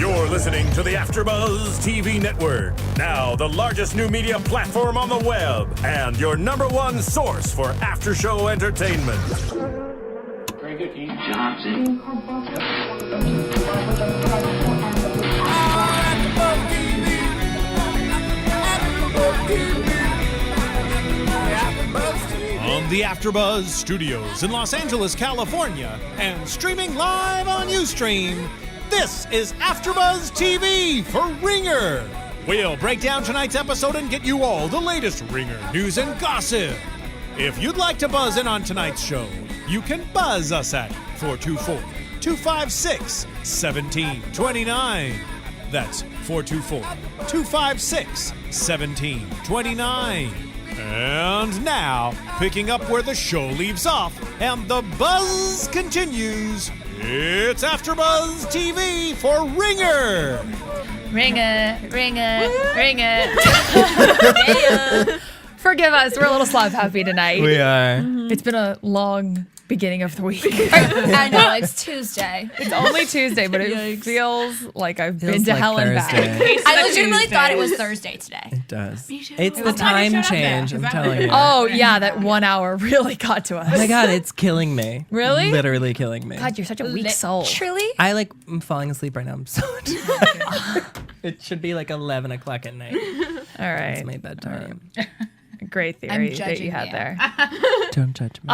You're listening to the AFTERBUZZ TV Network, now the largest new media platform on the web, and your #1 source for after-show entertainment. Very good, Keith. Johnson. On the AFTERBUZZ Studios in Los Angeles, California, and streaming live on Ustream, this is AFTERBUZZ TV for Ringer. We'll break down tonight's episode and get you all the latest Ringer news and gossip. If you'd like to buzz in on tonight's show, you can buzz us at 424-256-1729. That's 424-256-1729. And now, picking up where the show leaves off and the buzz continues, it's AFTERBUZZ TV for Ringer. Ringer. Forgive us, we're a little slap happy tonight. We are. It's been a long beginning of the week. I know, it's Tuesday. It's only Tuesday, but it feels like I've been to like hell and Thursday. back. I legitimately thought it was Thursday today. It does. It's the time change, I'm telling you. Oh, yeah, that 1 hour really got to us. Oh my God, it's killing me. Really? Literally killing me. God, you're such a weak soul. Truly? I'm falling asleep right now. I'm so tired. It should be like 11 o'clock at night. All right. It's my bedtime. Great theory that you had there. Don't judge me.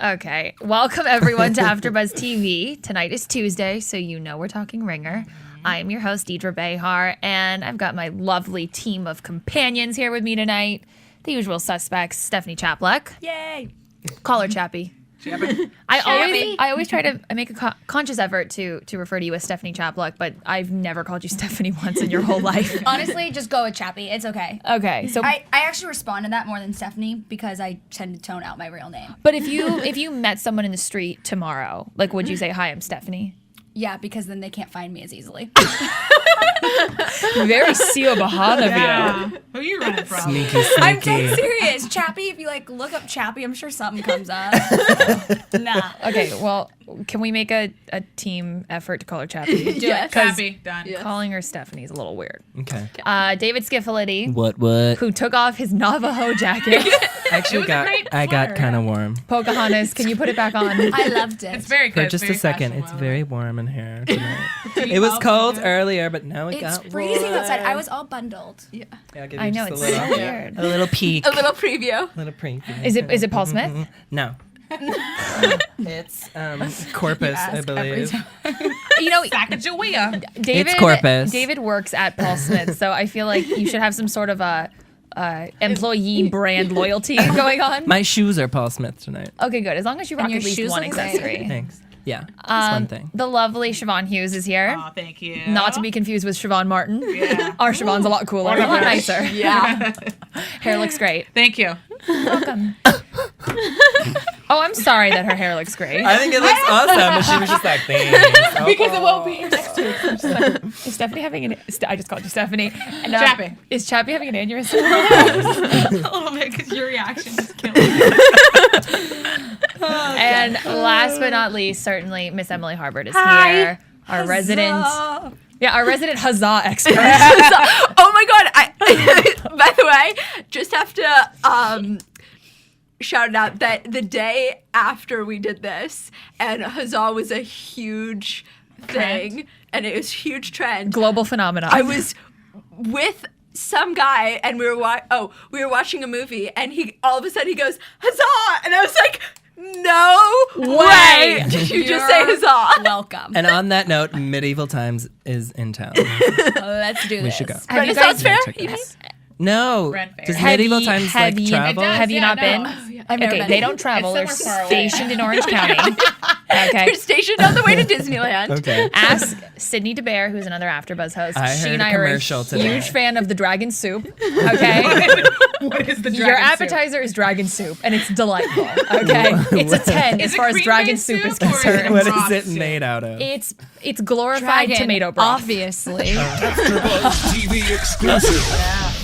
Okay. Welcome everyone to AFTERBUZZ TV. Tonight is Tuesday, so you know we're talking Ringer. I am your host, Deidre Behar, and I've got my lovely team of companions here with me tonight. The usual suspects, Stephanie Chapluk. Yay. Call her Chappie. I always try to make a conscious effort to refer to you as Stephanie Chapluk, but I've never called you Stephanie once in your whole life. Honestly, just go with Chappie. It's okay. Okay, so I actually respond to that more than Stephanie because I tend to tone out my real name. but if you met someone in the street tomorrow, like would you say, "Hi, I'm Stephanie"? Yeah, because then they can't find me as easily. Very Siobhan of you. Who are you running from? Sneaky. I'm dead serious. Chappie, if you look up Chappie, I'm sure something comes up. Nah. Okay, well, can we make a team effort to call her Chappie? Yes. Happy. Done. Calling her Stephanie is a little weird. Okay. David Schifilliti, What? who took off his Navajo jacket. Actually, I got kind of warm. Pocahontas, can you put it back on? I loved it. It's very good. For just a very second, it's fashionable. very warm in here tonight. It was cold earlier, but now it It's got freezing warm. outside. I was all bundled. Yeah. Yeah, I'll give I you know, just it's a so little, weird. a little peek. A little preview. Little preview. Is it Paul Smith? No. It's Corpus, I believe. You know, Sacagawea. David, It's Corpus. David works at Paul Smith, so I feel like you should have some sort of a employee brand loyalty going on. My shoes are Paul Smith tonight. Okay, good. As long as you rock your at least shoes one look great. accessory. Thanks. Yeah, that's one thing. The lovely Chevonne Hughes is here. Oh, thank you. Not to be confused with Siobhan Martin. Yeah. Our Siobhan's a lot cooler, a lot nicer. Yeah. Hair looks great. Thank you. Welcome. Oh, I'm sorry that her hair looks great. I think it looks awesome, but she was just like, thanks. Because it won't be here next week. Is Stephanie having an... I just called you Stephanie. And, Chappie. Is Chappie having an aneurysm? A little bit because your reaction just killed me. And last but not least, certainly, Miss Emily Harbert is here. Our resident... Yeah, our resident huzzah expert. Oh my God! By the way, just have to shout it out that the day after we did this, and huzzah was a huge thing, and it was a huge trend. Global phenomenon. I was with some guy, and we were watching a movie, and he all of a sudden he goes huzzah, and I was like, no way! Did you just say huzzah? Welcome. And on that note, Medieval Times is in town. Let's do this. We should go. Have you Renaissance guys... Fair? Check You it mean? out. No. Red Fair. Does Have Medieval you- Times have like you- travel? Have you Yeah, not no. been? I've never Okay, been. they don't travel. They're It's somewhere far away. stationed in Orange County. Okay. You're stationed on the way to Disneyland. Okay. Ask Sydney DeBear, who's another AfterBuzz host. I She heard and a I are a commercial today. huge fan of the dragon soup. Okay. What is the dragon Your soup? appetizer is dragon soup, and it's delightful. Okay. It's a 10 as Is it far as dragon cream-based soup is soup or is it concerned. What Broth is it soup. made out of? It's glorified tomato broth. Obviously. AFTERBUZZ TV exclusive.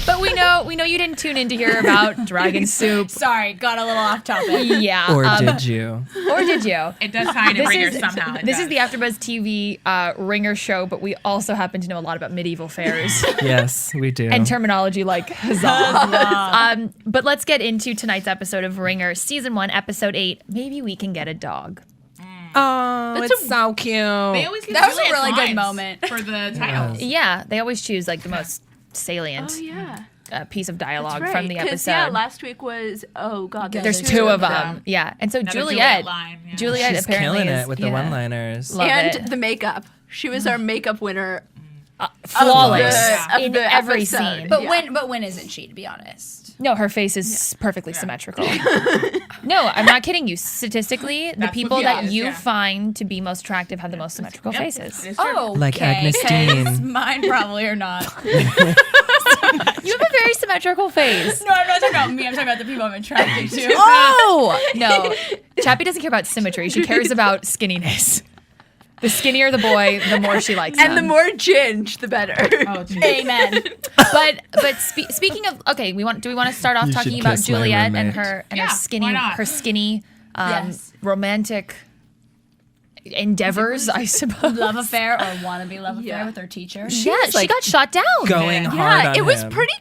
But we know you didn't tune in to hear about Dragon Soup. Sorry, got a little off topic. Yeah. Or did you? Or did you? It does tie into Ringer somehow. This is the AfterBuzz TV Ringer show, but we also happen to know a lot about medieval fairs. Yes, we do. And terminology like huzzah. But let's get into tonight's episode of Ringer, Season 1, Episode 8, Maybe We Can Get a Dog. Oh, it's so cute. They always give That was a Juliet's really good lines moment. for the titles. Yeah, they always choose like the most salient piece of dialogue from the episode. Yeah, last week was, oh God. There's two of them. Yeah. And so Another Juliet line, yeah. Juliet She's apparently killing is, it with the one-liners. Love And it. the makeup. She was our makeup winner. Flawless of in the every episode. scene. But when isn't she, to be honest? No, her face is perfectly symmetrical. No, I'm not kidding you. Statistically, the That's people what that it is, you yeah. find to be most attractive have the most symmetrical faces. It is true. Oh, Like Agnes Dean. Mine probably are not. You have a very symmetrical face. No, I'm not talking about me. I'm talking about the people I'm attracted to. Oh! No, Chappie doesn't care about symmetry. She cares about skinniness. The skinnier the boy, the more she likes him. And the more ginge, the better. Oh, geez. Amen. But speaking of, okay, do we want to start off You talking should about kiss my Juliet and roommate. her Yeah, why skinny not? Yes. romantic endeavors, I suppose. Love affair or wannabe love affair Yeah. with her teacher. Yeah, she like, got shot down. Going hard on it was him. pretty.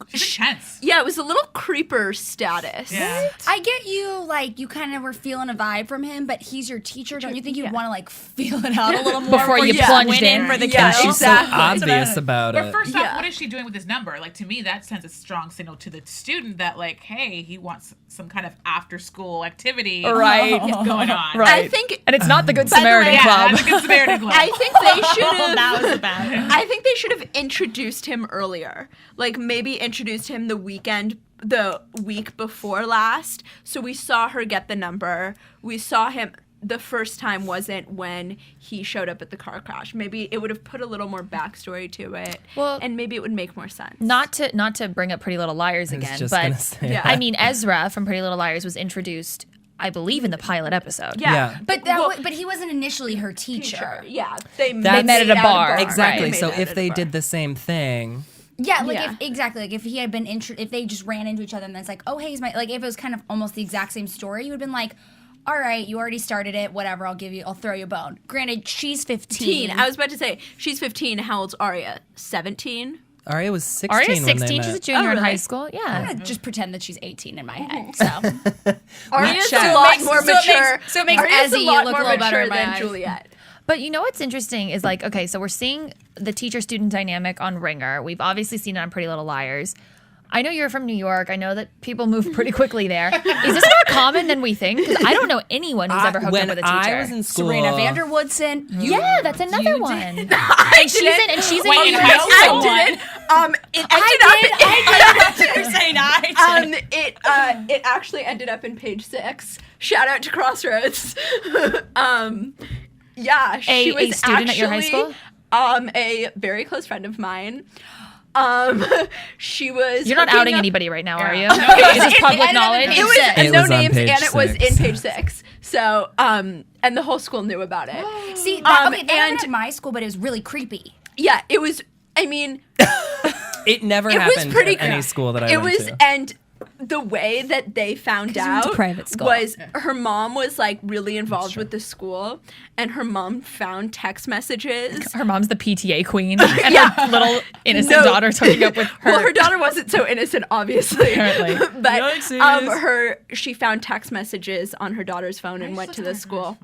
She's intense. Yeah, it was a little creeper status. Yeah. I get you, like, you kind of were feeling a vibe from him, but he's your teacher. Don't you think you'd want to, like, feel it out a little more Before you just plunged went in? for the Yeah, kill? She's so Exactly. obvious about But it. first Yeah. off, what is she doing with his number? Like, to me, that sends a strong signal to the student that, like, hey, he wants some kind of after-school activity Right. going on. Right. I think. And it's not the Good By the Samaritan way, Club. That's a good Samaritan Club. I think they should have. That was about it. I think they should have introduced him earlier. Like maybe introduced him the week before last. So we saw her get the number. We saw him. The first time wasn't when he showed up at the car crash. Maybe it would have put a little more backstory to it. Well, and maybe it would make more sense. Not to bring up Pretty Little Liars I was again, just but gonna say Yeah. I mean Ezra from Pretty Little Liars was introduced, I believe, in the pilot episode. Yeah. But but he wasn't initially her teacher. Yeah. They That's- met at a bar. Exactly. Right. So if they did the same thing, Yeah, like Yeah. Like if he had been if they just ran into each other and then it's like, oh hey, he's my, like if it was kind of almost the exact same story, you would have been like, all right, you already started it, whatever, I'll throw you a bone. Granted, she's 15. I was about to say she's 15. How old's Arya? 17. Aria was 16 Arya's when they 16, she's a met. junior in really? high school. I'm Yeah. gonna just pretend that she's 18 in my head. So Arya's check. a lot makes- more so it mature. makes- so it makes Arya's Ezzy a lot look a more little better mature in my than eyes. Juliet. But you know what's interesting is like, okay, so we're seeing the teacher-student dynamic on Ringer. We've obviously seen it on Pretty Little Liars. I know you're from New York. I know that people move pretty quickly there. Is this more common than we think? 'Cause I don't know anyone who's ever hooked when up with a teacher. I was in school, Serena Vanderwoodson. Yeah, that's another one. And she's in. And she's in. Wait, in New high York. school? It it actually ended up in page 6. Shout out to Crossroads. Yeah, she A was student at your high actually, school? A very close friend of mine. She was. You're not hooking outing up- anybody right now, are you? Is this public knowledge? It was It no was on names, page and it was 6. in page 6. So, and the whole school knew about it. See, that happened and at my school, but it was really creepy. yeah, it was. I mean, it never it happened was pretty. at any school that I it went was, to. and the way that they found you went to out private school. was her mom was like really involved with the school, and her mom found text messages. Her mom's the PTA queen, and her little innocent daughter's hooking up with her. Well, her daughter wasn't so innocent, obviously. Apparently. But Yikesies. she found text messages on her daughter's phone and went to the school.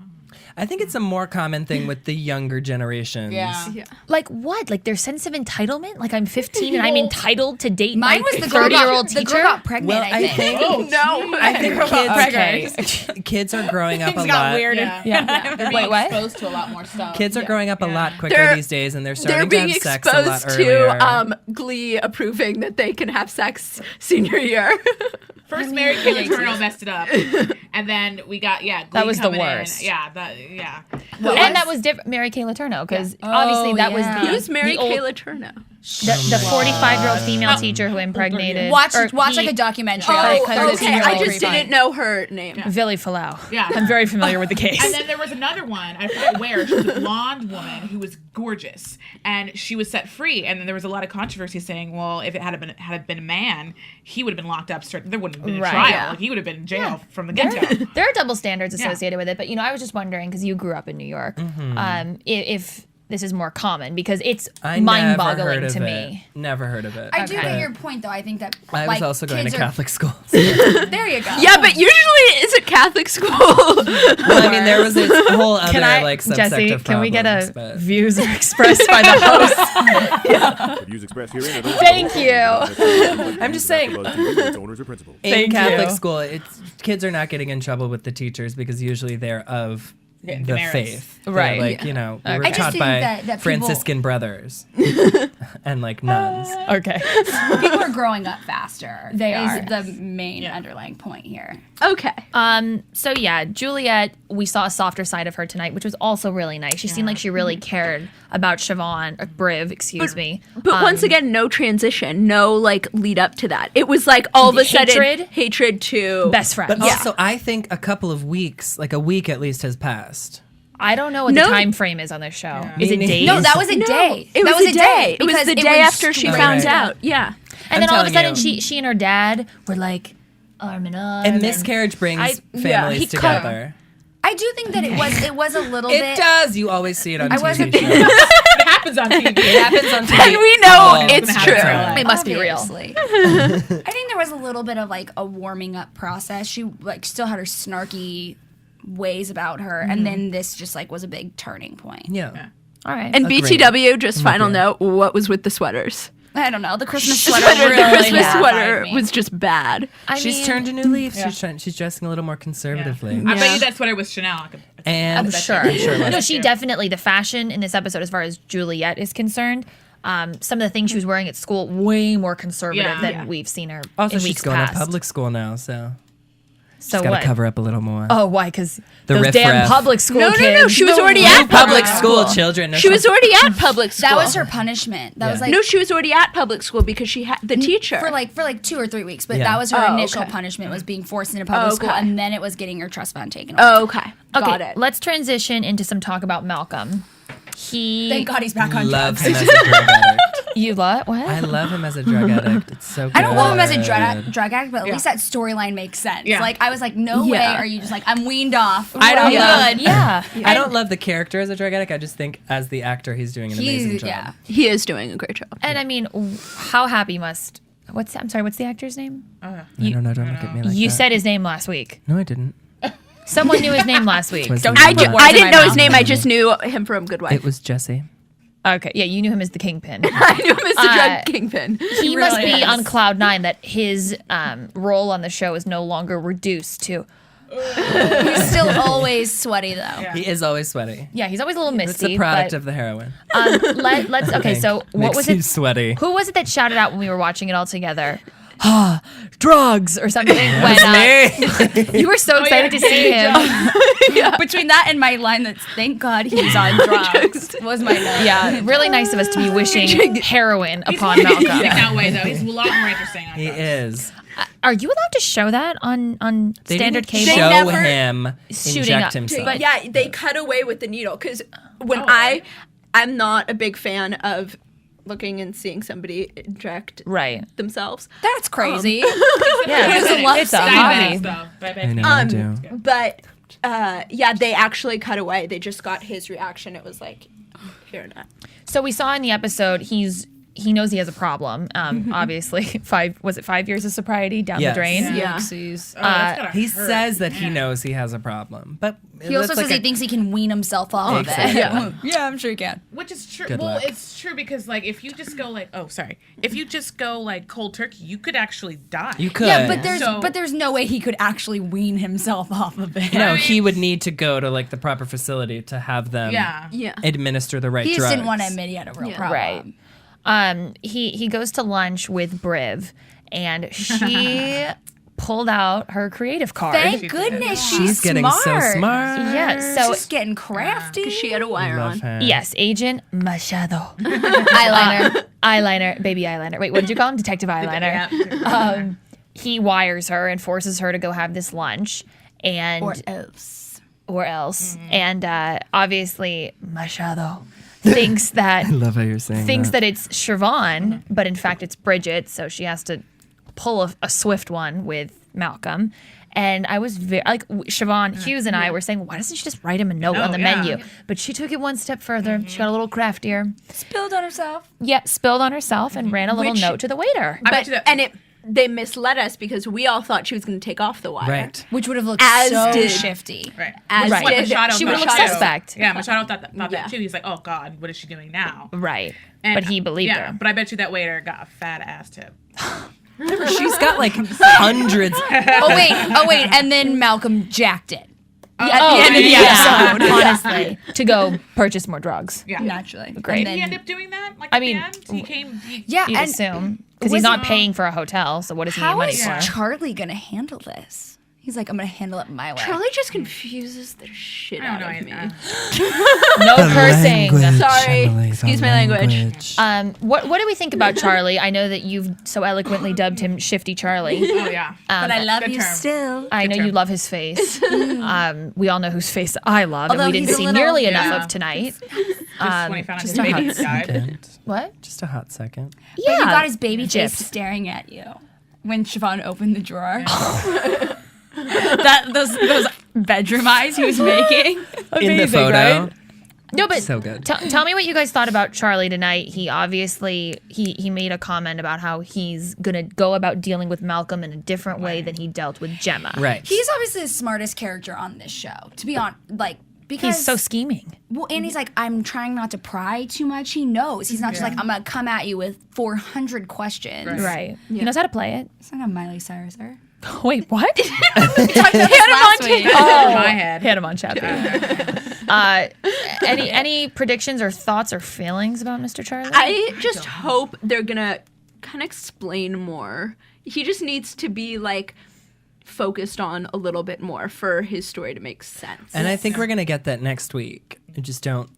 I think it's a more common thing with the younger generations. Yeah. Like what? Like their sense of entitlement? Like I'm 15 and I'm entitled to date Mine my was the girl 30-year-old the teacher? girl got pregnant, Well, I think. No. I think Okay. kids are growing up a Things got lot. weird. Yeah. They're being Wait, what? exposed to a lot more stuff. Kids are growing up a lot quicker They're- these days, and they're They're starting to being have sex a lot exposed earlier. to Glee approving that they can have sex senior year. First Mary Kay Letourneau messed it up. And then we got Glee That was the coming worst. In. Yeah, And that was different. Mary Kay Letourneau, because obviously that was the Who's Mary the old- Kay Letourneau? the 45-year-old female teacher who impregnated. Watch or like a documentary on it, 'cause it's Okay, really I just creepy. didn't know her name. Vili Falau. Yeah. I'm very familiar with the case. And then there was another one, I forget where, she was a blonde woman who was gorgeous, and she was set free. And then there was a lot of controversy saying, well, if it had been a man, he would have been locked up straight. There wouldn't have been a Right, trial. yeah. Like, he would have been in jail from the get-go. There are double standards associated with it, but I was just wondering, because you grew up in New York, if this is more common, because it's mind-boggling to me. Never heard of it. I do get your point, though. I think that I was also going to Catholic school. There you go. Yeah, but usually it's a Catholic school. Well, I mean, there was this whole other subsect Jesse, of can we get problems, a but- views are expressed by the host? The views expressed herein are those Thank of the you. host. I'm just saying. AfterBuzz TV, its owners or principals. In Thank Catholic you. school, kids are not getting in trouble with the teachers because usually they're of the merits. faith. They're Right. like, we were I just taught think by that people- Franciscan brothers and like nuns. Okay. People are growing up faster. They is are. the main underlying point here. Okay. So yeah, Juliet, we saw a softer side of her tonight, which was also really nice. She seemed like she really cared about Siobhan, Briv, excuse me. But once again, no transition, no like lead up to that. It was like all of a sudden hatred to Best friends. But also, I think a couple of weeks, like a week at least, has passed. I don't know what the time frame is on this show. Is it Me days? No, that was a day. It That was a day. It was because the it day was after she straight found up. out. Yeah. And then all of a telling sudden, you. she and her dad were like arm in arm. And miscarriage brings he families cut- together. I do think that it was a little It bit. does. You always see it on TV wasn't- shows. It happens on TV. It happens on TV. And we know all it's the true. time. It must be real. Obviously. I think there was a little bit of like a warming up process. She like still had her snarky ways about her, and then this just like was a big turning point. Yeah. All right. And Agreed. BTW, just final you. note, what was with the sweaters? I don't know. The Christmas The sweater, sweater, the really Christmas terrified sweater me. was just bad. She's turned a new leaf. She's dressing a little more conservatively. I bet you that sweater was Chanel. And I'm sure. it No, she definitely, the fashion in this episode, as far as Juliet is concerned, some of the things she was wearing at school, way more conservative Yeah. than Yeah. we've seen her also, in she's weeks going past. to public school now, so So she's got what? to cover up a little more. Oh, why? Because The those damn riff-raff. public school No, no, kids. no. She was already You at public school children. She was already at public school. That was her punishment. That was like No, she was already at public school because she had the teacher. for like 2 or 3 weeks. But Yeah. that was her Oh, initial okay. punishment, was being forced into public school, Okay. and then it was getting her trust fund taken away. Oh, okay. Okay, Got it. let's transition into some talk about Malcolm. Thank God he's back on Love drugs. him as a drug addict. You what? What? I love him as a drug addict. It's so good. I don't love him as a drug addict, but at least that storyline makes sense. Yeah. Like I was like, no way Yeah. are you just like I'm weaned off. I don't I'm love- good. Yeah. I don't love the character as a drug addict. I just think as the actor, he's doing an amazing job. Yeah. He is doing a great job. And I mean, how happy must? What's the actor's name? I don't know. Don't look at me like You that. said his name last week. No, I didn't. Someone knew his name last week. Was Don't his I, name? put words I in didn't my know his mouth. name. I just knew him from Good Wife. It was Jesse. Okay, yeah, you knew him as the Kingpin. I knew him as the drug kingpin. He must really be is. on cloud nine that his role on the show is no longer reduced to. He's still always sweaty though. He is always sweaty. Yeah, he's always a little misty. It's a product but, of the heroin. let's. Okay, so what Makes was you it? sweaty. Who was it that shouted out when we were watching it all together? Drugs or something. When you were so excited to see him. Between that and my line that's thank God he's on drugs was my note. Yeah, really nice of us to be wishing heroin upon Malcolm. Malcolm. That way, though. He's a lot more interesting on He drugs. is. Are you allowed to show that on They standard didn't cable? show never- him Shooting inject up. himself. But- Yeah, they cut away with the needle because when I'm not a big fan of looking and seeing somebody inject Right. themselves. That's crazy. Yeah, It's a love it's a scene. hobby. I know, I do. But yeah, they actually cut away. They just got his reaction. It was like, here and that. So we saw in the episode he knows he has a problem. Obviously, 5 years of sobriety down Yes. the drain. Yeah. He says that he knows he has a problem, but He also that's says like he thinks he can wean himself off of Exactly. it. Yeah, I'm sure he can. Which is true. Good Well, luck. it's true because like if you just go cold turkey, you could actually die. You could. Yeah, but there's no way he could actually wean himself off of it. No, he would need to go to like the proper facility to have them Yeah. administer the right He drugs. just didn't want to admit he had a real problem. Right. He goes to lunch with Briv, and she pulled out her creative card. Thank goodness she's getting smart. so smart. Yes, so She's getting crafty. She had a wire Love on. her. yes, Agent Machado. Eyeliner. Baby eyeliner. Wait, what did you call him? Detective eyeliner. Yeah. He wires her and forces her to go have this lunch, and Or else. and obviously Machado thinks that I love how you're saying that it's Siobhan, but in fact it's Bridget, so she has to pull a swift one with Malcolm. And I was like, Chevonne Hughes and I were saying, why doesn't she just write him a note on the menu? But she took it one step further. She got a little craftier. Spilled on herself. Yeah, spilled on herself and ran a little note to the waiter. They misled us because we all thought she was going to take off the wire. Right. Which would have looked As so did- shifty. Right. As Right. did Machado She would look Machado- suspect. Yeah, Machado thought Yeah. that too. He's like, oh God, what is she doing now? Right. And- But he believed yeah, her. But I bet you that waiter got a fat ass tip. She's got like hundreds. Oh wait, and then Malcolm jacked it. At the Oh, end of the yeah, episode. honestly, to go purchase more drugs. Yeah. Naturally. Great. And Did he then- end up doing that? Like I at mean, the end? He came. yeah, You'd and assume. Because he's was- not paying for a hotel, so what does he need how money is for? Charlie gonna handle this? He's like, I'm gonna handle it my way. Charlie just confuses the shit I don't out know. of me. No cursing. Sorry. Emily, the Excuse my language. What do we think about Charlie? I know that you've so eloquently dubbed him Shifty Charlie. Oh yeah. but I love good you term. still. I know you term. love his face. We all know whose face I love, Although and we didn't he's a see little- nearly enough Yeah. of tonight. Just when he found out his Just a baby hot died. second. What? Just a hot second. But you got his baby Jip. face staring at you when Siobhan opened the drawer. those bedroom eyes he was making. In the photo. right? No, but So good. Tell me what you guys thought about Charlie tonight. He obviously he made a comment about how he's gonna go about dealing with Malcolm in a different way than he dealt with Gemma. Right. He's obviously the smartest character on this show. To be honest, because He's so scheming. well, and he's like, I'm trying not to pry too much. He knows. He's not just like, I'm gonna come at you with 400 questions. Right. He knows how to play it. It's not a Miley Cyrus, sir. Wait, what? Last week. In my head. Hit him on Chappie. Any predictions or thoughts or feelings about Mr. Charlie? I just hope they're going to kind of explain more. He just needs to be like focused on a little bit more for his story to make sense. And I think we're gonna get that next week. I just don't.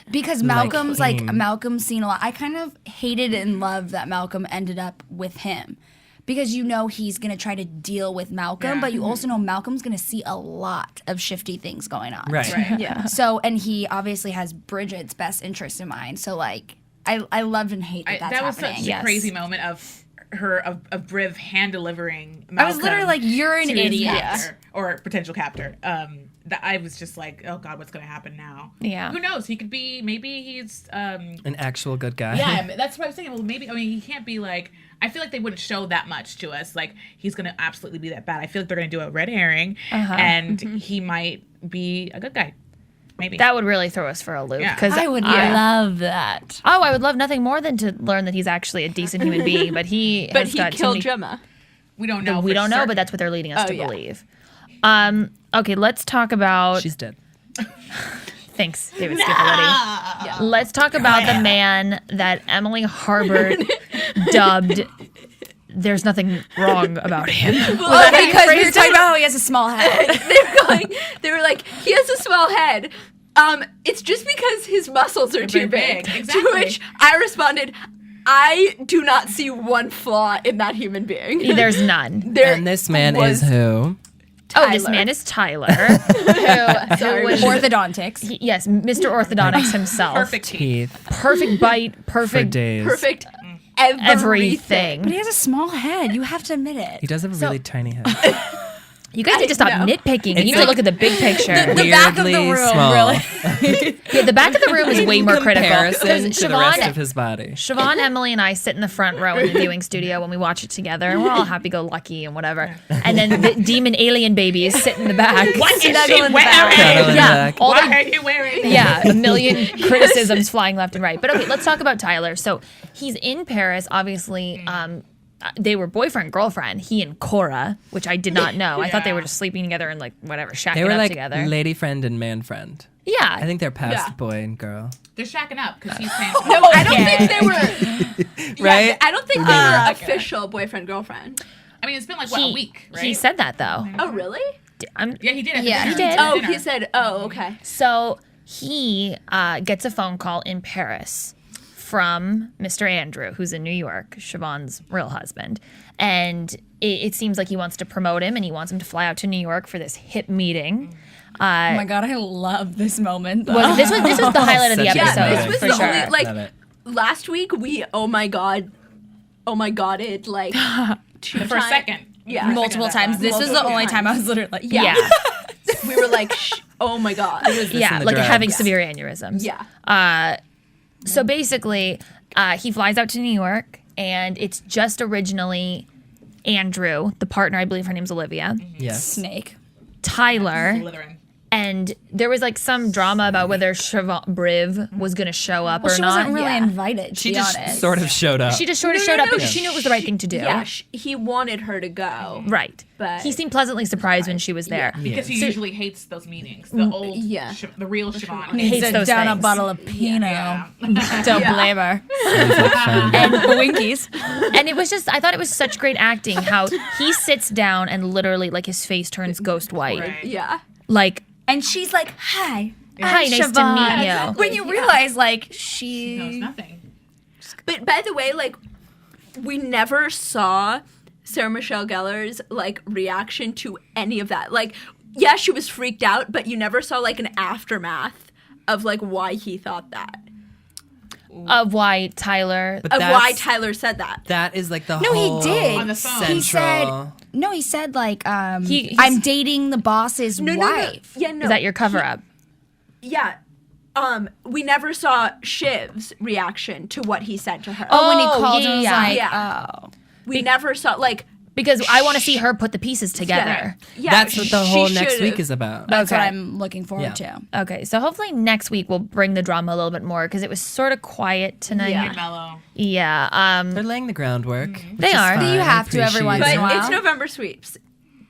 Because Malcolm's him. Malcolm's seen a lot. I kind of hated and loved that Malcolm ended up with him. Because you know he's going to try to deal with Malcolm, but you also know Malcolm's going to see a lot of shifty things going on. Right. yeah. So, and he obviously has Bridget's best interest in mind. So, like, I loved and hate that that's That was happening. such a crazy moment of Briv hand delivering. I was literally like, you're an to his idiot. captor, or potential captor. That I was just like, oh God, what's going to happen now? Yeah. Who knows? He could be. Maybe he's. An actual good guy. Yeah, that's what I was saying. Well, maybe. I mean, he can't be like. I feel like they wouldn't show that much to us. Like he's going to absolutely be that bad. I feel like they're going to do a red herring, and he might be a good guy. Maybe That would really throw us for a loop. Yeah. Because I would love that. Oh, I would love nothing more than to learn that he's actually a decent human being. But he But has he got killed too many, Gemma. we don't know. We for don't know, certain. but that's what they're leading us to yeah. believe. Okay, let's talk about. She's dead. Thanks, David Schifilliti. Let's talk about the man that Emily Harbert dubbed. There's nothing wrong about him. Because we were talking about how he has a small head. They were like, he has a small head. It's just because his muscles are too big. big. Exactly. To which I responded, I do not see one flaw in that human being. There's none. There And this man was- is who? Oh, this Tyler. man is Tyler, who was Orthodontics. yes, Mr. Orthodontics himself. Perfect teeth. Teeth Perfect bite, for perfect days. perfect everything. But he has a small head. You have to admit He it. does have a really tiny head. You guys need to stop know. nitpicking. You need to like- look at the big picture. The back of the Weirdly room, small. really. Yeah, the back of the room is way more critical. Comparison Because to the rest of Siobhan, his body. Siobhan, Emily, and I sit in the front row in the viewing studio when we watch it together, and we're all happy-go-lucky and whatever. And then the demon alien babies sit in the back. What is she Snuggle in the wearing? back. Cuddle in the Yeah, back. all Why the are you wearing? yeah, a million criticisms flying left and right. But okay, let's talk about Tyler. So he's in Paris, obviously. They were boyfriend, girlfriend, he and Cora, which I did not know. I thought they were just sleeping together and like whatever, shacking They were up like together. lady friend and man friend. Yeah. I think they're past Yeah. boy and girl. They're shacking up because he's paying for No, I don't think they were. Right? I don't think they were official boyfriend girlfriend. I mean, it's been like, a week, right? He said that, though. Oh, really? Yeah, he did. Yeah, he did. Oh, he said, oh, okay. So he gets a phone call in Paris from Mr. Andrew, who's in New York, Siobhan's real husband. And it seems like he wants to promote him and he wants him to fly out to New York for this hip meeting. Oh my God, I love this moment. This was the highlight of the Such a episode. Yeah, this was for the sure. only, like, Love it. last week oh my God, it, like, For a second. Yeah. multiple times. This was the only time I was literally like, Yeah. Yeah. We were like, oh my God. Yeah, the like drugs. having severe aneurysms. Yeah. So basically, he flies out to New York, and it's just originally Andrew, the partner, I believe her name's Olivia, Yes. snake. Tyler, Slytherin. and there was like some drama about whether Chevonne Briv was going to show up Well, or she not. wasn't really invited, to She be just honest. sort of showed up. She just sort of No, showed no, up no, because she knew it was the right thing to do. Yeah, he wanted her to go. Right. But- he seemed pleasantly surprised when she was there. Because he So- usually hates those meetings. The old, Yeah. the real Siobhan. He hates those down things. a bottle of Pinot. Yeah. Don't blame her. And Winkies. And it was just, I thought it was such great acting how he sits down and literally like his face turns ghost white. Right. Yeah. Like, And she's like, hi. hi, I'm nice to Siobhan. meet you. When you realize, like, He knows she... nothing. But by the way, like, we never saw Sarah Michelle Gellar's, like, reaction to any of that. Like, yeah, she was freaked out, but you never saw, like, an aftermath of, like, why he thought that. Of why Tyler. But Of that's- why Tyler said that. That is like the No, whole he did. On the phone. central. He said, no, he said, like, He's- I'm dating the boss's No. wife. Yeah, no. Is that your cover up? Yeah. We never saw Shiv's reaction to what he said to her. Oh, when he Oh, called yeah, and was yeah. like, Yeah. oh. We never saw, like... Because I want to see her put the pieces together. Yeah, That's what the she whole next should've. week is about. That's what Okay. I'm looking forward to. Okay, so hopefully next week we'll bring the drama a little bit more because it was sort of quiet tonight. Yeah. Mellow. Yeah. They're laying the groundwork. They which is are. fine. You have to every Appreciate once But in a while. it's November sweeps.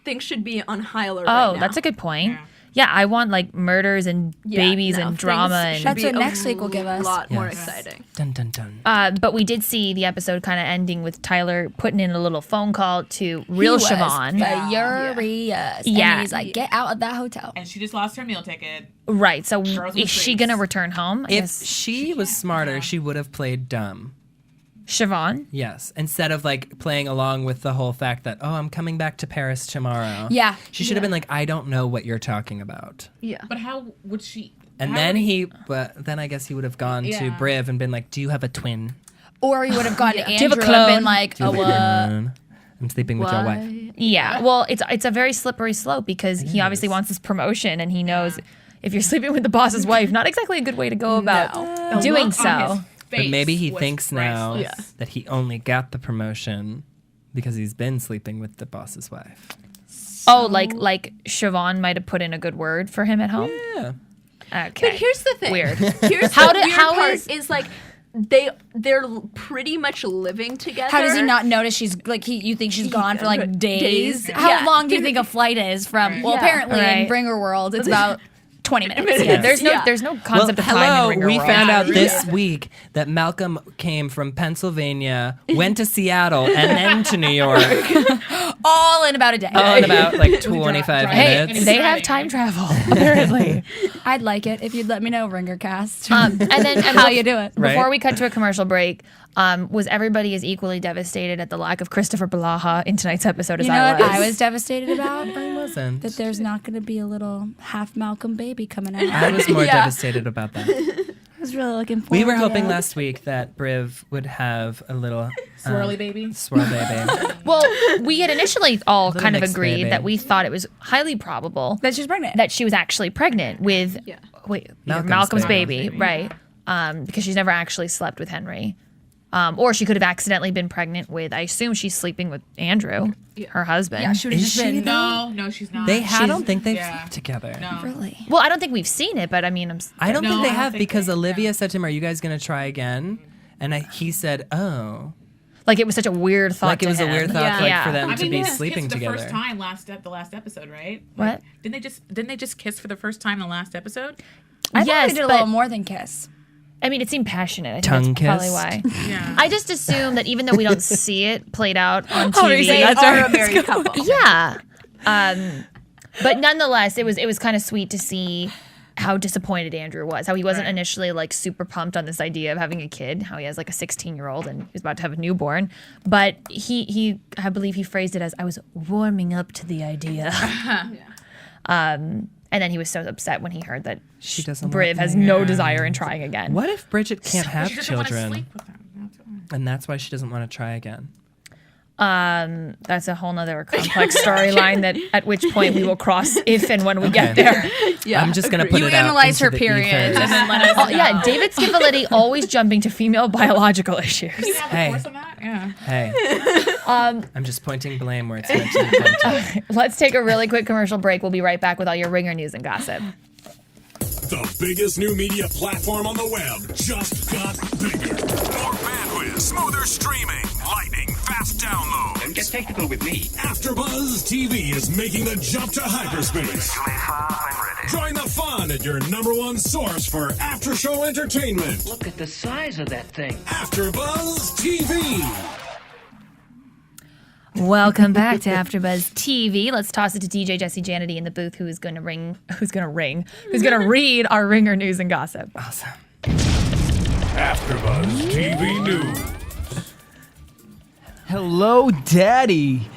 Things should be on high alert Oh, right now. that's a good point. Yeah, I want like murders and babies no, and drama things and should That's be what a next week will give us. lot more Yes. exciting. Dun dun dun. but we did see the episode kind of ending with Tyler putting in a little phone call to real He was Siobhan. furious. Yeah. And he's like, get out of that hotel. And she just lost her meal ticket. Right. So Girls in is she streets. going to return home? I If guess she was smarter, she would have played dumb. Siobhan? Yes, instead of like playing along with the whole fact that, oh, I'm coming back to Paris tomorrow. Yeah. She should have been like, I don't know what you're talking about. Yeah. But how would she? And how then would but then I guess he would have gone to Yeah. Briv and been like, do you have a twin? Or he would have gone to you have a Andrew and clone? been like, Do you oh, have a twin? I'm sleeping with your wife. Yeah. Well, it's a very slippery slope because he obviously wants this promotion and he knows if you're sleeping with the boss's wife, not exactly a good way to go about The doing look on so. his But face maybe he was thinks now priceless. that he only got the promotion because he's been sleeping with the boss's wife. Oh, like Siobhan might have put in a good word for him at home. Yeah. Okay. But here's the thing. Weird. Here's How the did- weird how part is- like they're pretty much living together. How does he not notice she's like you think she's gone for like days? Days. How Yeah. long do you think a flight is from? Well, Yeah. apparently Right. in Bringer World, it's about 20 minutes. Yeah, there's no Yeah. there's no concept of time hello. in Ringer We World. found out Yeah. this week that Malcolm came from Pennsylvania, went to Seattle, and then to New York. All in about a day. All in about like 25 Hey, minutes. they have time travel apparently. I'd like it if you'd let me know, Ringercast. And then how you do it. Right. Before we cut to a commercial break, was everybody as equally devastated at the lack of Christopher Blaha in tonight's episode as You know I what was? I was devastated about? I wasn't. That there's not going to be a little half Malcolm baby coming out. I was more Yeah. devastated about that. I was really looking forward We were to hoping that. last week that Briv would have a little Swirly baby. swirl baby. Well, we had initially all Little kind of mixed agreed baby. that we thought it was highly probable That she's pregnant. that she was actually pregnant with Malcolm's baby, baby. right? Because she's never actually slept with Henry. Or she could have accidentally been pregnant with, I assume she's sleeping with Andrew, her husband. yeah, she would have Is just she been. No, she's not. I don't think they've yeah. slept together. No. Really? Well, I don't think we've seen it, but I mean, I don't No, think they I don't have think because they- Olivia said to him, "Are you guys going to try again?" And he said, "Oh." like it was such a weird thought. Like it to was a him. weird thought Yeah. like, Yeah. for them I to mean, be they just sleeping kissed together. the first time the last episode, right? What? Didn't they just kiss for the first time in the last episode? I thought Yes, we did a but- little more than kiss. I mean, it seemed passionate. I think Tongue that's probably kissed. why. Yeah. I just assume that even though we don't see it played out on They TV, are a married couple. yeah. But nonetheless, it was kind of sweet to see how disappointed Andrew was. How he wasn't initially like super pumped on this idea of having a kid. How he has like a 16-year-old and he's about to have a newborn. But he I believe he phrased it as, I was warming up to the idea. And then he was so upset when he heard that She doesn't Briv want has me. no desire in trying again. What if Bridget can't have She doesn't want to children? sleep with him. That's why. And that's why she doesn't want to try again. That's a whole nother complex storyline that at which point we will cross if and when we get there. Yeah, I'm just going to agreed. put You it out analyze into her the periods ethers. and then let us Oh, know. yeah, David Schifilliti always jumping to female biological issues. You have Hey. a course on that? Yeah. Hey, I'm just pointing blame where it's meant to be pointed. Let's take a really quick commercial break. We'll be right back with all your Ringer news and gossip. The biggest new media platform on the web just got bigger. More bandwidth, smoother streaming, lightning fast download. Don't get technical with me. AfterBuzz TV is making the jump to hyperspace. Join the fun at your #1 source for after-show entertainment. Look at the size of that thing. AfterBuzz TV. Welcome back to AfterBuzz TV. Let's toss it to DJ Jesse Janity in the booth, who's going to read our Ringer news and gossip. Awesome. AfterBuzz TV News. Hello, Daddy.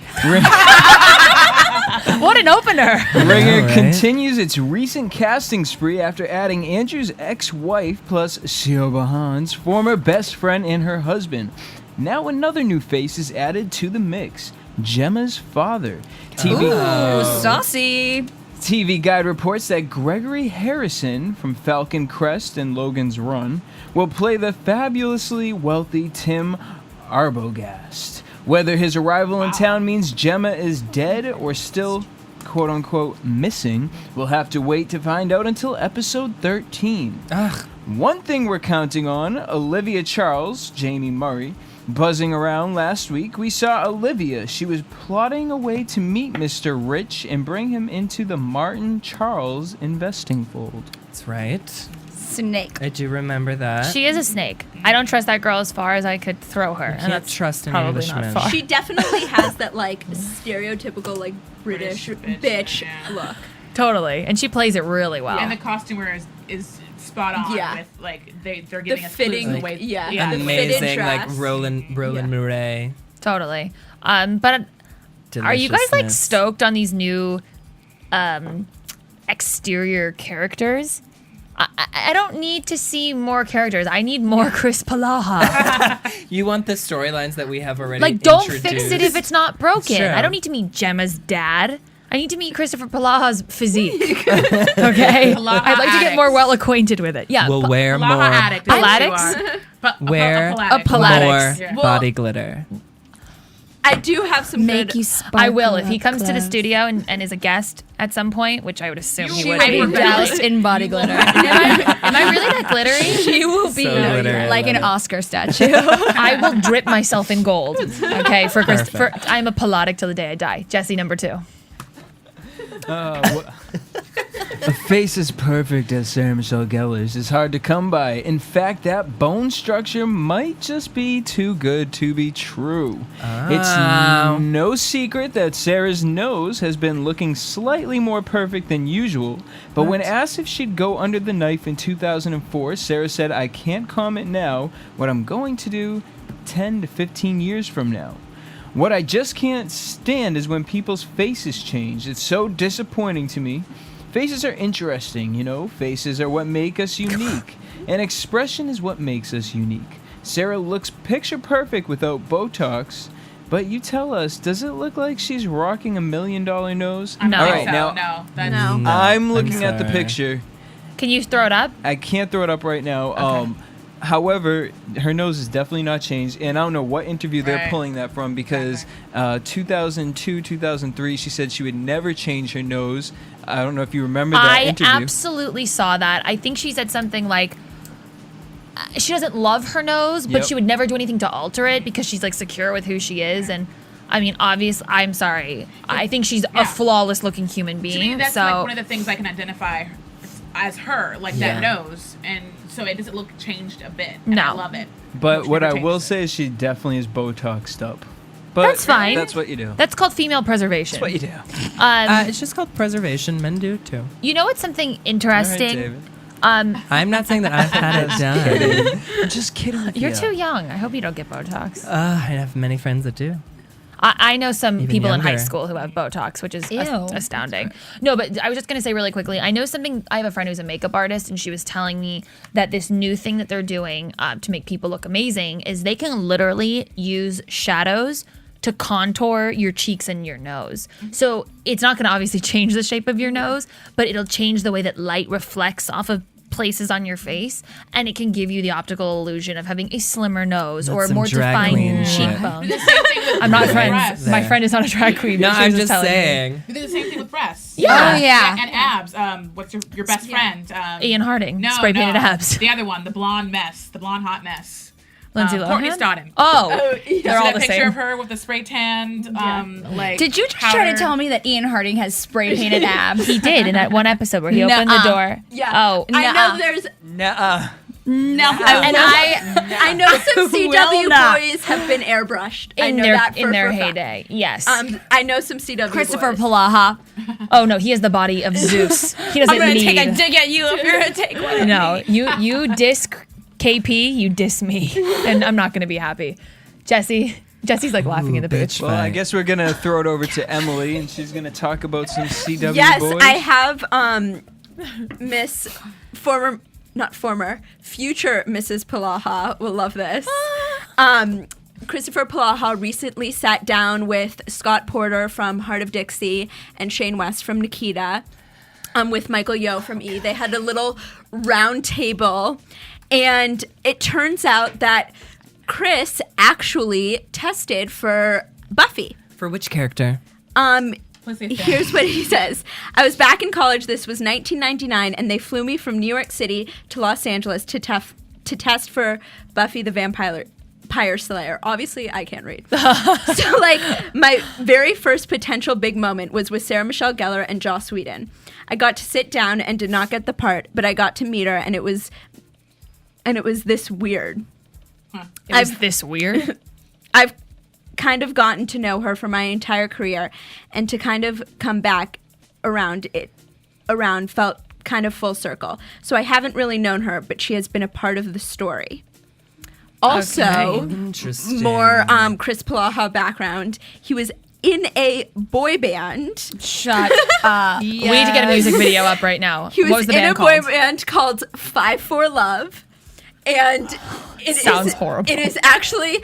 What an opener! Ringer right? continues its recent casting spree after adding Andrew's ex-wife plus Siobhan's former best friend and her husband. Now another new face is added to the mix. Gemma's father. Saucy. TV Guide reports that Gregory Harrison from Falcon Crest and Logan's Run will play the fabulously wealthy Tim Arbogast. Whether his arrival in town means Gemma is dead or still, quote-unquote, missing, we'll have to wait to find out until episode 13. Ugh. One thing we're counting on, Olivia Charles, Jamie Murray, buzzing around last week. We saw Olivia. She was plotting a way to meet Mr. Rich and bring him into the Martin Charles investing fold. That's right. Snake. I do remember that. She is a snake. I don't trust that girl as far as I could throw her. And can't that's trust an probably Englishman. not far. She definitely has that like stereotypical like British bitch yeah. look. Totally. And she plays it really well. And the costumer is spot on Yeah. with like they're giving us fitting, clues the like, way yeah. yeah. the Amazing, fitted like dress. Roland Yeah. Murray. Totally. But are you guys like Deliciousness. stoked on these new exterior characters? I don't need to see more characters. I need more Chris Palaha. You want the storylines that we have already Like, don't introduced. fix it if it's not broken. Sure. I don't need to meet Gemma's dad. I need to meet Christopher Palaha's physique. Okay? Palaha I'd like to get addicts. more well acquainted with it. Yeah. We'll wear Lava more, addict. is what you Paladix? are. But Wear a Paladix. Paladix. more Yeah. body glitter. I do have some Make good. you sparkle I will. If he up comes to the close. studio and is a guest at some point, which I would assume he You would will be. be Doused in body glitter. Am I really that glittery? She will be So glittery, I like love an it. Oscar statue. I will drip myself in gold. Okay, for Perfect. I'm a Palladic till the day I die. Jesse, number 2. A face as perfect as Sarah Michelle Gellar's is hard to come by. In fact, that bone structure might just be too good to be true. It's no secret that Sarah's nose has been looking slightly more perfect than usual, but when asked if she'd go under the knife in 2004, Sarah said, "I can't comment now. What I'm going to do 10 to 15 years from now. What I just can't stand is when people's faces change. It's so disappointing to me. Faces are interesting, you know. Faces are what make us unique. And expression is what makes us unique. Sarah looks picture perfect without Botox. But you tell us, does it look like she's rocking $1 million nose? No. All right, So, now no. That's, No. I'm looking at the sorry. picture. Can you throw it up? I can't throw it up right now. However, her nose is definitely not changed, and I don't know what interview they're Right. pulling that from because 2002, 2003, she said she would never change her nose. I don't know if you remember that I interview. absolutely saw that. I think she said something like she doesn't love her nose, but Yep. she would never do anything to alter it because she's like secure with who she is. And I mean, obviously, I'm sorry. I think she's Yeah. a flawless looking human being. to me, that's so like one of the things I can identify as her, like that Yeah. nose. And so it doesn't look changed a bit. No. I love it. But what I Never will changed say is she definitely is Botoxed up. But That's fine. That's what you do. That's called female preservation. That's what you do. It's just called preservation. Men do it too. You know what's something All right, interesting? David. I'm not saying that I've had it done. I'm just kidding with You're you. too young. I hope you don't get Botox. I have many friends that do. I know some Even people in high younger. school who have Botox, which is Ew. astounding. No, but I was just going to say really quickly, I know something, I have a friend who's a makeup artist, and she was telling me that this new thing that they're doing to make people look amazing is they can literally use shadows to contour your cheeks and your nose. So it's not going to obviously change the shape of your nose, but it'll change the way that light reflects off of places on your face, and it can give you the optical illusion of having a slimmer nose That's or some more drag queen defined shit. cheekbones. The same thing with I'm not with friends. breasts. My friend is not a drag queen. No, but she I'm was just telling me. saying. We did the same thing with breasts. Yeah. Oh, yeah. And abs. What's your best friend? Ian Harding, No, spray painted no. abs. The other one, the blonde hot mess. Lindsay Courtney Lohan? Stodden. Oh, You they're see all that the picture same. of her with the spray tanned, like. Did you just try to powder? tell me that Ian Harding has spray painted abs? He did in that one episode where he opened the Nuh-uh. door. Yeah. Oh, I Nuh-uh. know there's Nuh-uh. No. and I know some Will CW not. boys have been airbrushed. I in know their that for in their a fact. heyday. Yes. I know some CW Christopher boys. Palaha. Oh no, he has the body of Zeus. He doesn't I'm gonna need. take a dig at you if you're gonna take one. No, you diss KP, you diss me, and I'm not gonna be happy. Jesse's like laughing in the booth. bitch. Well, I Fine. guess we're gonna throw it over to Emily, and she's gonna talk about some CW Yes, boys. I have future Mrs. Palaha will love this. Christopher Palaha recently sat down with Scott Porter from Heart of Dixie and Shane West from Nikita, with Michael Yo from E. They had a little round table, and it turns out that Chris actually tested for Buffy. For which character? Here's what he says. I was back in college. This was 1999, and they flew me from New York City to Los Angeles to test for Buffy the Vampire Slayer. Obviously, I can't read. So, like, my very first potential big moment was with Sarah Michelle Gellar and Joss Whedon. I got to sit down and did not get the part, but I got to meet her, and it was this weird. It was this weird. I've kind of gotten to know her for my entire career, and to kind of come back around felt kind of full circle. So I haven't really known her, but she has been a part of the story. Also, Interesting. more Chris Palaha background. He was in a boy band. Shut up. We need to get a music video up right now. He was, What was the in band a boy called? band called 5 for Love, and it Sounds is- horrible. It is actually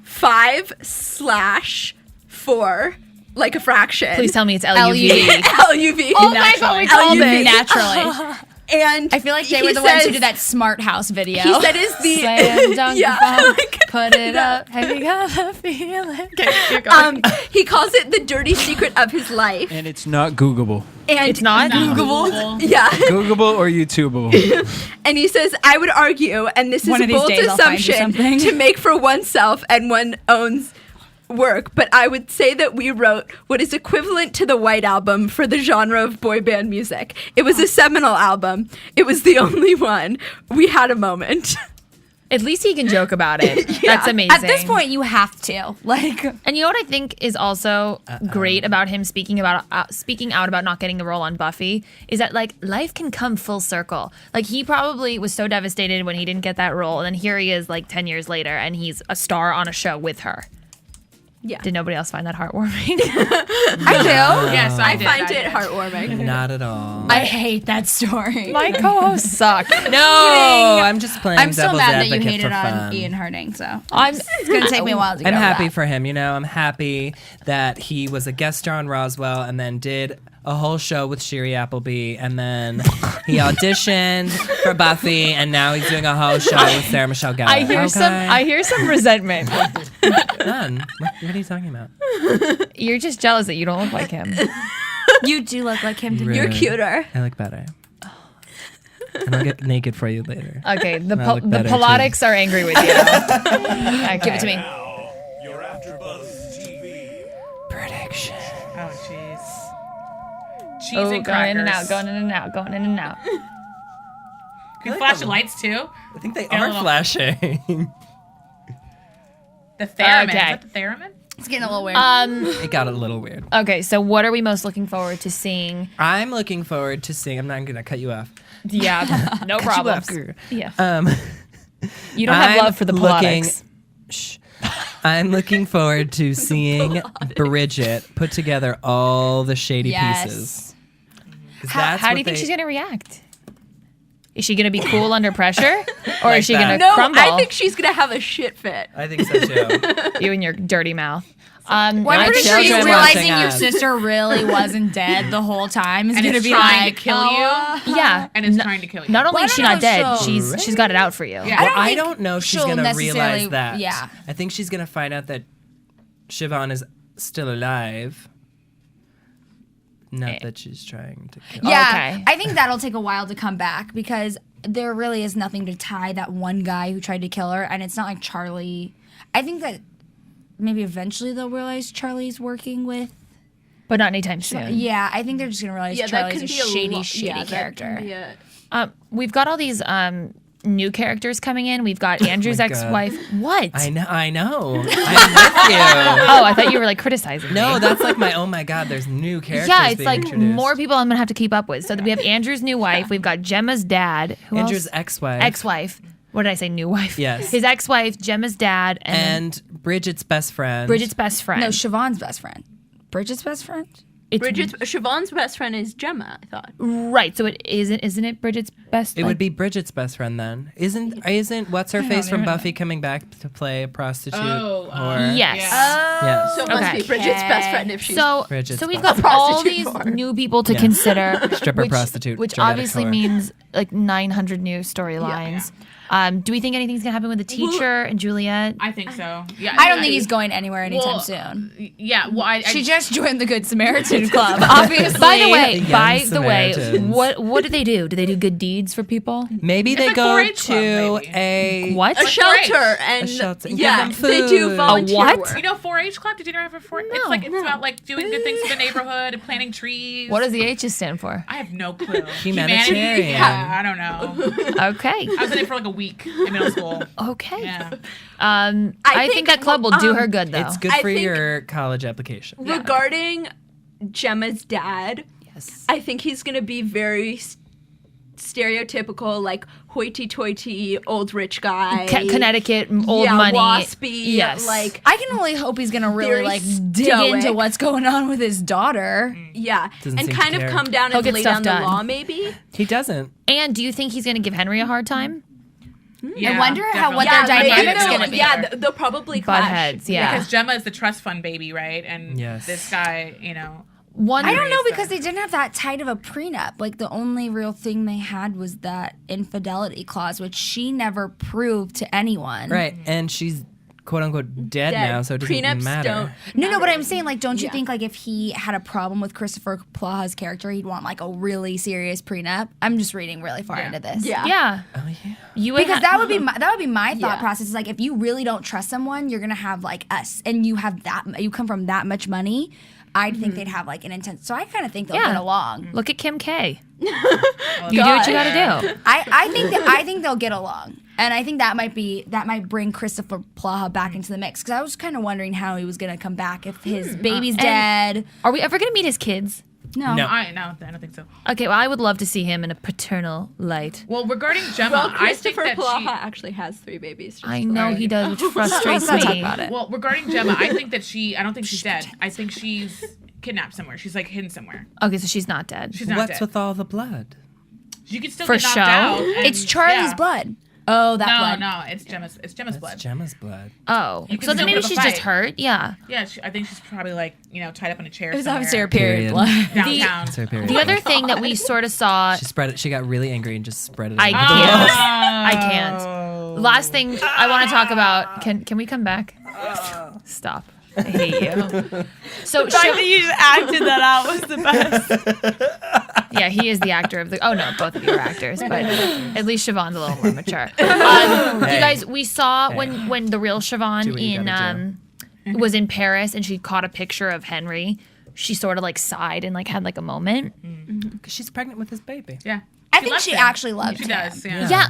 5/4, like a fraction. Please tell me it's LUV. LUV. Oh my God, we called it naturally. And I feel like they were he the ones who says- did that Smart House video. He said is the Slam dunk yeah. the ball, put it up. Have you got a feeling? Okay, keep going. He calls it the dirty secret of his life. and it's not Googleable. And It's not? Googleable. Yeah. Googleable or YouTubeable. And he says, I would argue, and this is One a of these bold days I'll find you assumption something. to make for oneself and one owns work, but I would say that we wrote what is equivalent to the White Album for the genre of boy band music. It was a seminal album. It was the only one. We had a moment. At least he can joke about it. Yeah. That's amazing. At this point, you have to. Like, And you know what I think is also great about him speaking out about not getting the role on Buffy is that like life can come full circle. Like he probably was so devastated when he didn't get that role, and then here he is like 10 years later, and he's a star on a show with her. Yeah. Did nobody else find that heartwarming? I do. Yes, I did. find I it did. heartwarming. Not at all. I hate that story. My co-hosts suck. No, I'm just playing I'm still devil's mad that you advocate hated for on fun. Ian Harding, so I'm. it's gonna take me a while to get I'm over happy that. for him, you know. I'm happy that he was a guest star on Roswell and then did a whole show with Shiri Appleby, and then he auditioned for Buffy, and now he's doing a whole show with Sarah Michelle Gellar. I hear some resentment. None. What are you talking about? You're just jealous that you don't look like him. You do look like him. Rude. You're cuter. I look better. And I'll get naked for you later. Okay, the I look the better, too. Pilotics are angry with you. Okay. Give it to me. Now, your AfterBuzz TV Prediction. Oh, jeez. Cheese Oh, and going in and out, crackers. going in and out, going in and out. Can you flash the lights too? I think they Get a are little- flashing. The theremin. Okay. Is that the theremin? It's getting a little weird. It got a little weird. Okay, so what are we most looking forward to seeing? I'm looking forward to seeing. I'm not going to cut you off. Yeah, no Cut you problems. off, girl. Yeah. You don't have I'm love for the looking- politics. Shh. I'm looking forward to seeing Bridget put together all the shady pieces. 'Cause that's How what do you think they- she's going to react? Is she going to be cool under pressure? Or is she that. going to No, crumble? I think she's gonna have a shit fit. I think so too. You and your dirty mouth. Well, I'm My pretty sure you children realizing watching your us. sister really wasn't dead the whole time is And going to it's be trying like, to kill you. Yeah. And it's trying to kill you. Not only Well, is she I not don't know, dead, so- she's got it out for you. Yeah. Well, I think don't know if she's she'll going to necessarily- realize that. yeah. I think she's going to find out that Siobhan is still alive. Not that she's trying to kill. Yeah, Okay. I think that'll take a while to come back because there really is nothing to tie that one guy who tried to kill her, and it's not like Charlie. I think that maybe eventually they'll realize Charlie's working with. But not anytime soon. Yeah, I think they're just gonna realize Charlie's a shady, lo- shady yeah, that character. can be a- We've got all these new characters coming in. We've got Andrew's my God. ex-wife. What? I know. I'm with you. Oh, I thought you were like criticizing No, me. that's like my, oh my God, there's new characters Yeah, it's being like introduced. more people I'm gonna have to keep up with. So we have Andrew's new wife. We've got Gemma's dad. Who Andrew's else? ex-wife. Ex-wife. What did I say? New wife. Yes. His ex-wife, Gemma's dad, And Bridget's best friend. Bridget's best friend. No, Siobhan's best friend. Bridget's best friend. It's Siobhan's best friend is Gemma, I thought. right. So it isn't it Bridget's best? It would be Bridget's best friend then. Isn't what's her face from Buffy coming back to play a prostitute? whore? Yes. Yes. So it must Okay. be Bridget's best friend if she's. So, Bridget's so we've best got all prostitute these whore. new people to Yeah. consider. Stripper, which, prostitute, Which drug addict obviously whore. means like 900 new storylines. Do we think anything's going to happen with the teacher and Juliet? I think so. Yeah. I don't think he's going anywhere anytime Well, soon. Yeah. Well, I She just joined the Good Samaritan Club, obviously. By the way, The by Young the way, Samaritans. what do they do? Do they do good deeds for people? Maybe they like go 4-H club, to maybe. a What? a shelter and A shelter. Give yeah, them they do food. volunteer A what? work. You know 4-H club? Did you never have a 4-H? No. It's about like doing good things in the neighborhood and planting trees. What does the H's stand for? I have no clue. Humanitarian. Yeah, I don't know. Okay. I was in it for like a week in middle school. Okay. Yeah. I think that club will do her good, though. It's good I for think- your college application. Regarding Gemma's dad, Yes. I think he's gonna be very stereotypical, like hoity-toity old rich guy. Connecticut, old yeah, money. waspy. Yes. Like I can only hope he's gonna really Very like dig stoic. into what's going on with his daughter. yeah, Doesn't and seem kind to of care. come down He'll and get lay stuff down done. the law, maybe. He doesn't. And do you think he's going to give Henry a hard time? Yeah, I wonder how what definitely. their maybe dynamic's they'll- gonna be. Yeah, they'll probably clash. heads, yeah. Because Gemma is the trust fund baby, right? And Yes. this guy, you know. One, I don't know Raise because them. they didn't have that tight of a prenup. Like the only real thing they had was that infidelity clause, which she never proved to anyone. Right. And she's quote unquote dead now, so it doesn't Prenups matter. don't. No, but I'm saying like, don't you Yeah. think like if he had a problem with Christopher Plaha's character, he'd want like a really serious prenup? I'm just reading really far into this. Yeah. yeah. Oh yeah. You would Because that would be my thought Yeah. process. Is like if you really don't trust someone, you're gonna have like us, and you have that you come from that much money. I'd think they'd have like an intense. So I kind of think they'll get along. Look at Kim K. You do what you got to do. I think they'll get along, and I think that might bring Christopher Plaha back into the mix because I was kind of wondering how he was gonna come back if his baby's dead. Are we ever going to meet his kids? No. I don't think so. Okay, well, I would love to see him in a paternal light. Well, regarding Gemma, Well, I think Christopher that Plaha she. actually has 3 babies. I know he does, which frustrates Let's not me. talk about it. Well, regarding Gemma, I think that I don't think she's dead. I think she's kidnapped somewhere. She's like hidden somewhere. Okay, so she's not dead. She's not What's dead. with all the blood? You can still For get knocked show? out. and- It's Charlie's yeah. blood. Oh, that blood. No, it's Gemma's. It's Gemma's blood. Gemma's blood. Oh, You can so then still maybe put up a she's just fight. hurt. Yeah. Yeah, I think she's probably like tied up in a chair. It was somewhere obviously her period blood. downtown. It's her period. The other thing that we sort of saw, She spread it. She got really angry and just spread it. I out. can't. I can't. Last thing I want to talk about. Can we come back? Stop. I hate you. So The fact that you just acted that out was the best. yeah, he is the actor of the. Oh no, both of you are actors, but at least Siobhan's a little more mature. You guys, we saw when the real Do Siobhan what you gotta was in Paris and she caught a picture of Henry. She sort of like sighed and like had like a moment. Because she's pregnant with his baby. Yeah. I think she actually loves She him. does. Yeah. Yeah.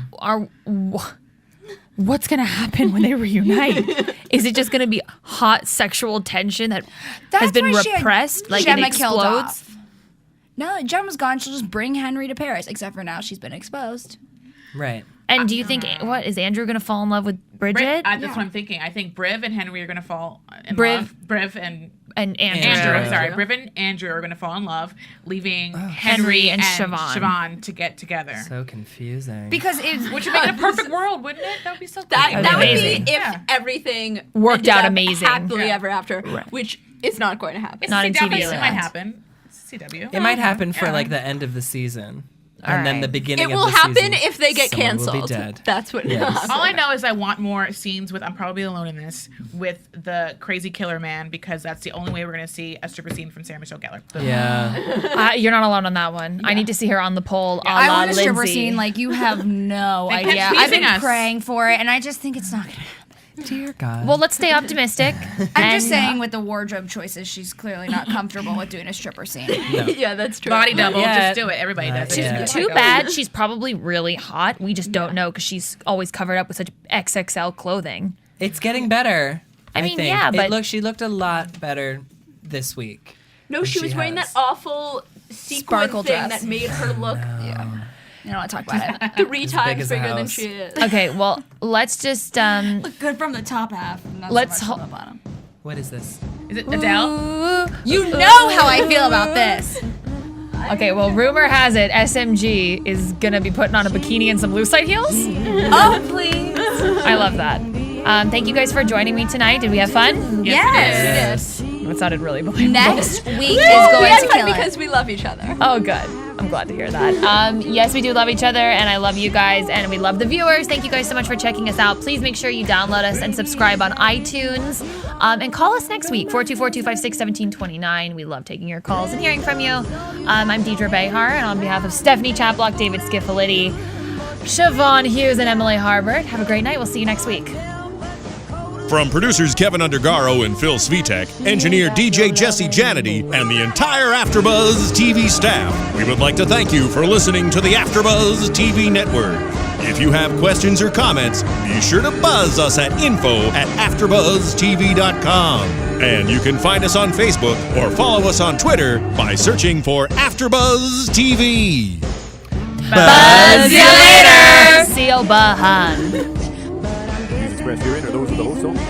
What's gonna happen when they reunite? Is it just gonna be hot sexual tension that has been why she had repressed? Like it Gemma killed explodes? off. Now that Gemma's gone, she'll just bring Henry to Paris. Except for now, she's been exposed. Right. And do you think is Andrew gonna fall in love with Bridget? That's what I'm thinking. I think Briv and Henry are going to fall in Briv- love. Briv and Andrew. Sorry, Briv and Andrew are going to fall in love, leaving Henry and Siobhan to get together. So confusing. Because it's Which would make it a perfect world, wouldn't it? That would be so cool. That would Amazing. be if everything Worked ended out up amazing. happily ever after, which is not going to happen. It's Not in CW. TV It land. might happen. It's CW. It might happen for like the end of the season. And then right. the beginning It of will the happen season, if they get someone will be canceled. dead. That's what Yes. happens. All I know is I want more scenes with, I'm probably alone in this, with the crazy killer man, because that's the only way we're going to see a stripper scene from Sarah Michelle Gellar. Yeah. You're not alone on that one. I need to see her on the pole. I a la want a stripper Lindsay. scene like you have no They kept idea. I've been teasing us. praying for it, and I just think it's not gonna happen. Dear God. Well, let's stay optimistic. I'm just saying, with the wardrobe choices, she's clearly not comfortable with doing a stripper scene. Yeah, that's true. Body double, yet. just do it. Everybody does it. yet. Just Too go. bad she's probably really hot. We just don't know because she's always covered up with such XXL clothing. It's getting better. I mean, think. yeah, but- she looked a lot better this week. No, than she was wearing has. that awful sequin Sparkle thing dress. that made her look Yeah. You don't want to talk about it. 3 times as a bigger than house. she is. Okay, well, let's just Look good from the top half. Not Let's so much ho- from the bottom. What is this? Is it Adele? You know how I feel about this. Okay, well, rumor has it SMG is gonna be putting on a bikini and some lucite heels. Oh, please. I love that. Thank you guys for joining me tonight. Did we have fun? Yes. It sounded really believable. Next week is We going had to fun kill it. because we love each other. Oh, good. I'm glad to hear that. Yes, we do love each other, and I love you guys, and we love the viewers. Thank you guys so much for checking us out. Please make sure you download us and subscribe on iTunes. And call us next week, 424-256-1729. We love taking your calls and hearing from you. I'm Deidre Behar, and on behalf of Stephanie Chapluk, David Schifilliti, Chevonne Hughes, and Emily Harbert, have a great night. We'll see you next week. From producers Kevin Undergaro and Phil Svitek, engineer DJ Jesse Janity, and the entire AfterBuzz TV staff, we would like to thank you for listening to the AfterBuzz TV network. If you have questions or comments, be sure to buzz us at info@AfterBuzzTV.com. And you can find us on Facebook or follow us on Twitter by searching for AfterBuzz TV. Buzz you later! Siobhan. Views expressed herein are those of the host only.